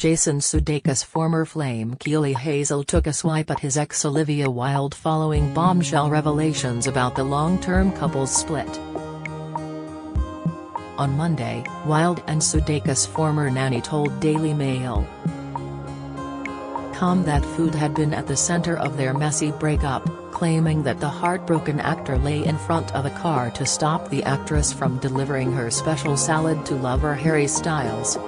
Jason Sudeikis' former flame Keeley Hazell took a swipe at his ex Olivia Wilde following bombshell revelations about the long-term couple's split. On Monday, Wilde and Sudeikis' former nanny told Daily Mail that food had been at the center of their messy breakup, claiming that the heartbroken actor lay in front of a car to stop the actress from delivering her special salad to lover Harry Styles.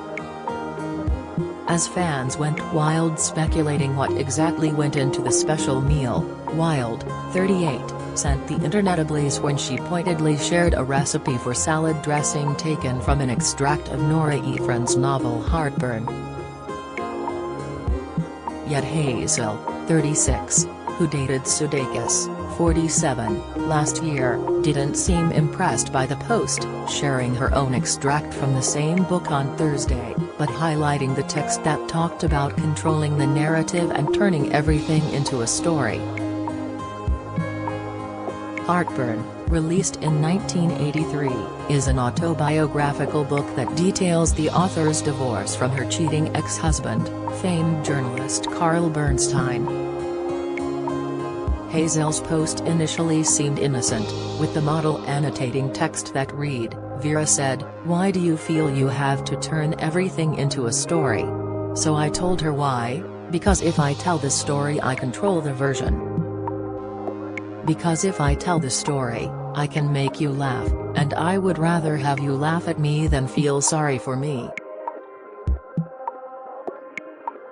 As fans went wild speculating what exactly went into the special meal, Wilde15 sent the internet ablaze when she pointedly shared a recipe for salad dressing taken from an extract of Nora Ephron's novel Heartburn. Yet Hazell, 36, who dated Sudeikis, 47, last year, didn't seem impressed by the post, sharing her own extract from the same book on Thursday, but highlighting the text that talked about controlling the narrative and turning everything into a story. Heartburn, released in 1983, is an autobiographical book that details the author's divorce from her cheating ex-husband, famed journalist Carl Bernstein. Hazell's post initially seemed innocent, with the model annotating text that read, "Vera said, 'Why do you feel you have to turn everything into a story?' So I told her why, because if I tell the story I control the version. Because if I tell the story, I can make you laugh, and I would rather have you laugh at me than feel sorry for me.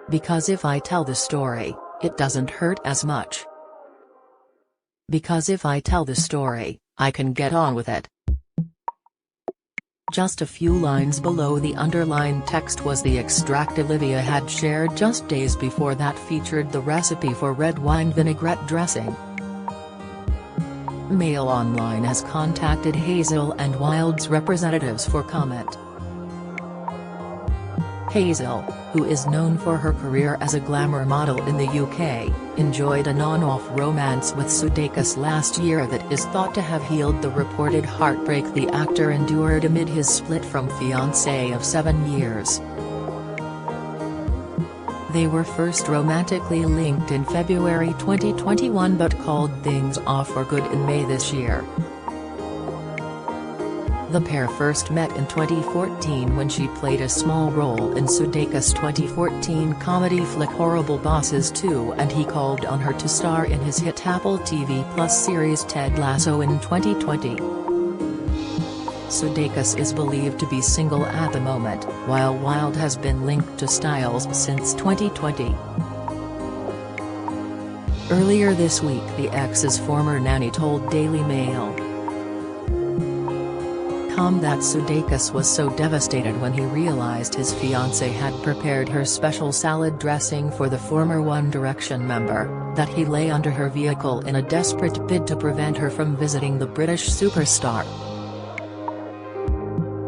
Because if I tell the story, it doesn't hurt as much. Because if I tell the story, I can get on with it." Just a few lines below the underlined text was the extract Olivia had shared just days before that featured the recipe for red wine vinaigrette dressing. Mail Online has contacted Hazell and Wilde's representatives for comment. Hazell, who is known for her career as a glamour model in the UK, enjoyed an on-off romance with Sudeikis last year that is thought to have healed the reported heartbreak the actor endured amid his split from fiancé of 7 years. They were first romantically linked in February 2021 but called things off for good in May this year. The pair first met in 2014 when she played a small role in Sudeikis' 2014 comedy flick Horrible Bosses 2 and he called on her to star in his hit Apple TV Plus series Ted Lasso in 2020. Sudeikis is believed to be single at the moment, while Wilde has been linked to Styles since 2020. Earlier this week the ex's former nanny told Daily Mail that Sudeikis was so devastated when he realized his fiancée had prepared her special salad dressing for the former One Direction member, that he lay under her vehicle in a desperate bid to prevent her from visiting the British superstar.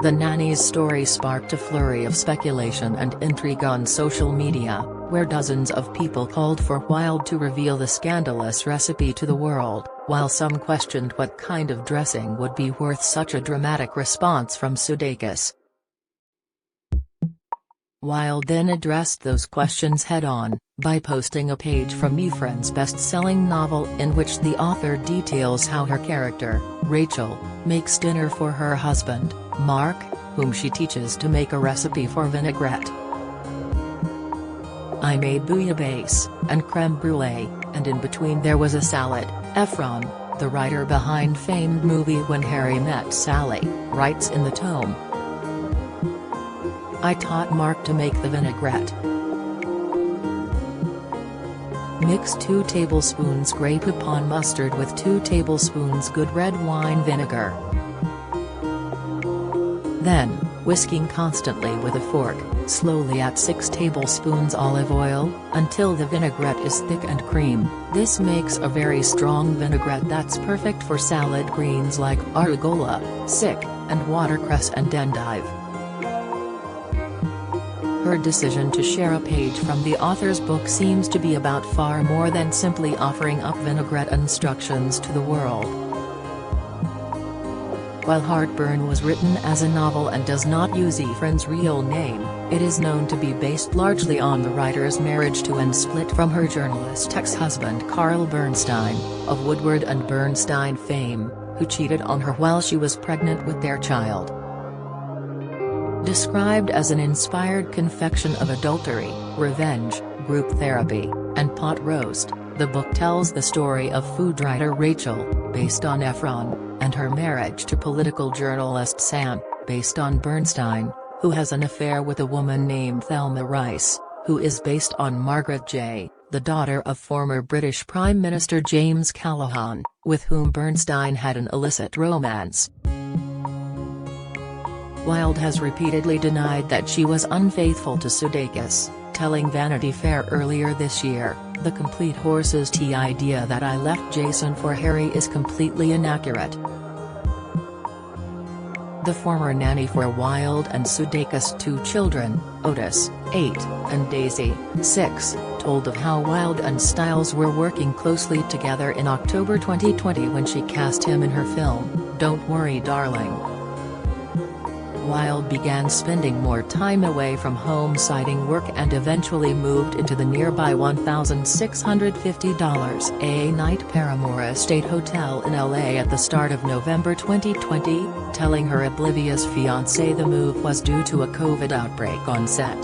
The nanny's story sparked a flurry of speculation and intrigue on social media, where dozens of people called for Wilde to reveal the scandalous recipe to the world, while some questioned what kind of dressing would be worth such a dramatic response from Sudeikis. Wilde then addressed those questions head-on, by posting a page from Ephron's best-selling novel in which the author details how her character, Rachel, makes dinner for her husband, Mark, whom she teaches to make a recipe for vinaigrette. "I made bouillabaisse, and creme brulee, and in between there was a salad," Ephron, the writer behind famed movie When Harry Met Sally, writes in the tome. "I taught Mark to make the vinaigrette. Mix 2 tablespoons Grey Poupon mustard with 2 tablespoons good red wine vinegar. Then, whisking constantly with a fork, slowly add 6 tablespoons olive oil, until the vinaigrette is thick and cream. This makes a very strong vinaigrette that's perfect for salad greens like arugula, sick, and watercress and endive." Her decision to share a page from the author's book seems to be about far more than simply offering up vinaigrette instructions to the world. While Heartburn was written as a novel and does not use Efren's real name, it is known to be based largely on the writer's marriage to and split from her journalist ex-husband Carl Bernstein, of Woodward and Bernstein fame, who cheated on her while she was pregnant with their child. Described as an inspired confection of adultery, revenge, group therapy, and pot roast, the book tells the story of food writer Rachel, based on Efron, and her marriage to political journalist Sam, based on Bernstein, who has an affair with a woman named Thelma Rice, who is based on Margaret J., the daughter of former British Prime Minister James Callaghan, with whom Bernstein had an illicit romance. Wilde has repeatedly denied that she was unfaithful to Sudeikis, telling Vanity Fair earlier this year, "The complete horse's tea idea that I left Jason for Harry is completely inaccurate." The former nanny for Wilde and Sudeikis' two children, Otis, 8, and Daisy, 6, told of how Wilde and Stiles were working closely together in October 2020 when she cast him in her film, Don't Worry Darling. Wilde began spending more time away from home citing work and eventually moved into the nearby $1,650 a night Paramore Estate Hotel in LA at the start of November 2020, telling her oblivious fiancé the move was due to a COVID outbreak on set.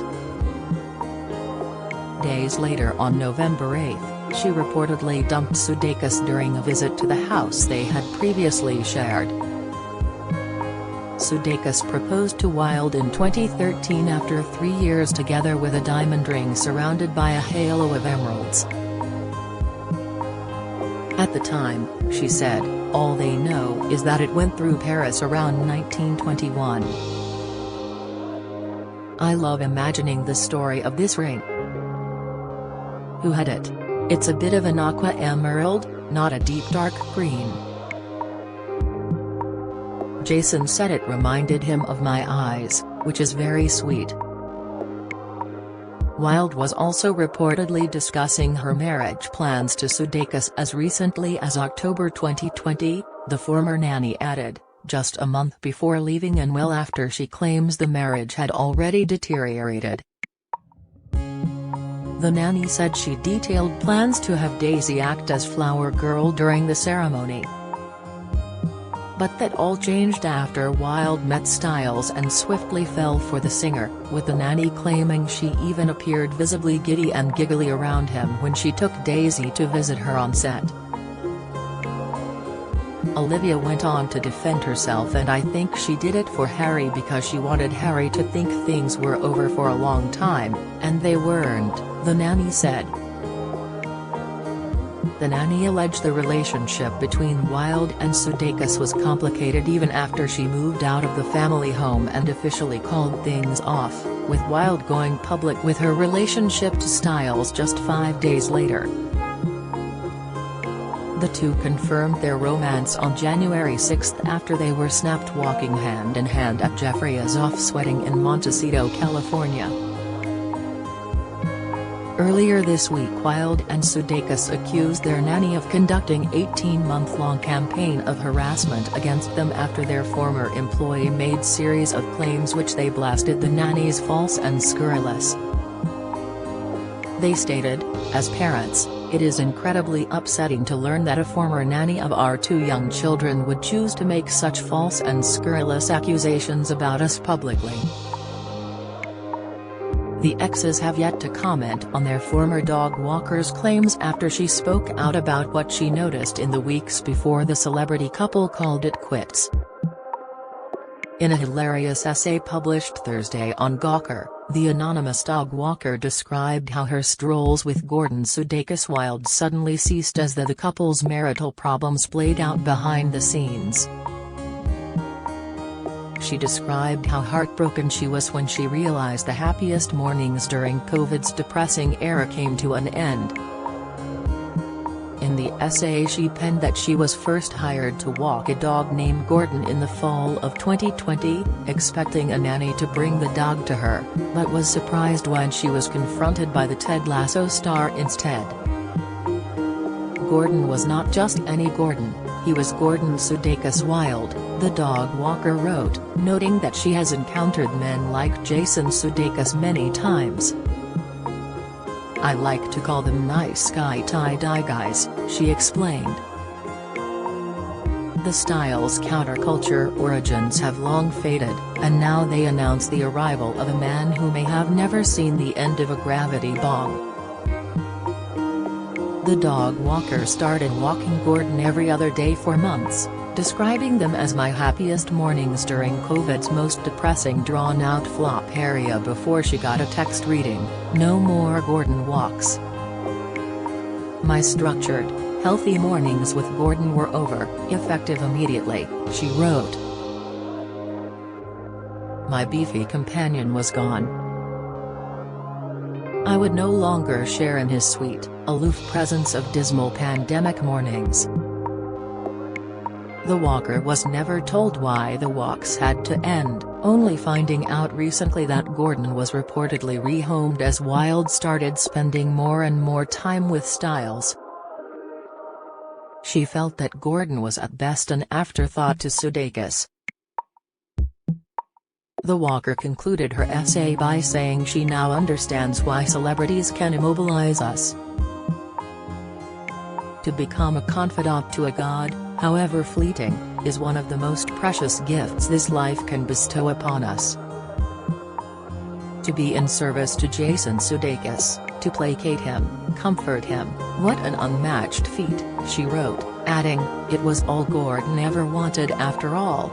Days later on November 8, she reportedly dumped Sudeikis during a visit to the house they had previously shared. Sudeikis proposed to Wilde in 2013 after 3 years together with a diamond ring surrounded by a halo of emeralds. At the time, she said, "All they know is that it went through Paris around 1921. I love imagining the story of this ring. Who had it? It's a bit of an aqua emerald, not a deep dark green. Jason said it reminded him of my eyes, which is very sweet." Wilde was also reportedly discussing her marriage plans to Sudeikis as recently as October 2020, the former nanny added, just a month before leaving and well after she claims the marriage had already deteriorated. The nanny said she detailed plans to have Daisy act as flower girl during the ceremony. But that all changed after Wilde met Stiles and swiftly fell for the singer, with the nanny claiming she even appeared visibly giddy and giggly around him when she took Daisy to visit her on set. Olivia went on to defend herself, and "I think she did it for Harry because she wanted Harry to think things were over for a long time, and they weren't," the nanny said. The nanny alleged the relationship between Wilde and Sudeikis was complicated even after she moved out of the family home and officially called things off, with Wilde going public with her relationship to Stiles just 5 days later. The two confirmed their romance on January 6 after they were snapped walking hand in hand at Jeffrey Azoff's wedding in Montecito, California. Earlier this week Wilde and Sudeikis accused their nanny of conducting an 18-month-long campaign of harassment against them after their former employee made series of claims which they blasted the nanny's false and scurrilous. They stated, "As parents, it is incredibly upsetting to learn that a former nanny of our 2 young children would choose to make such false and scurrilous accusations about us publicly." The exes have yet to comment on their former dog walker's claims after she spoke out about what she noticed in the weeks before the celebrity couple called it quits. In a hilarious essay published Thursday on Gawker, the anonymous dog walker described how her strolls with Gordon Sudeikis Wilde suddenly ceased as the couple's marital problems played out behind the scenes. She described how heartbroken she was when she realized the happiest mornings during COVID's depressing era came to an end. In the essay she penned that she was first hired to walk a dog named Gordon in the fall of 2020, expecting a nanny to bring the dog to her, but was surprised when she was confronted by the Ted Lasso star instead. Gordon was not just any Gordon, He was Gordon Sudeikis Wilde, the dog walker wrote, noting that she has encountered men like Jason Sudeikis many times. "I like to call them nice guy tie-dye guys," she explained. The style's counterculture origins have long faded, and now they announce the arrival of a man who may have never seen the end of a gravity bong. The dog walker started walking Gordon every other day for months, describing them as my happiest mornings during COVID's most depressing drawn-out flop area before she got a text reading, "No more Gordon walks." "My structured, healthy mornings with Gordon were over, effective immediately," she wrote. "My beefy companion was gone. I would no longer share in his sweet, aloof presence of dismal pandemic mornings." The walker was never told why the walks had to end, only finding out recently that Gordon was reportedly rehomed as Wilde started spending more and more time with Styles. She felt that Gordon was at best an afterthought to Sudeikis. The walker concluded her essay by saying she now understands why celebrities can immobilize us. To become a confidant to a god, however fleeting, is one of the most precious gifts this life can bestow upon us. To be in service to Jason Sudeikis, to placate him, comfort him, what an unmatched feat, she wrote, adding, "It was all Gordon ever wanted after all."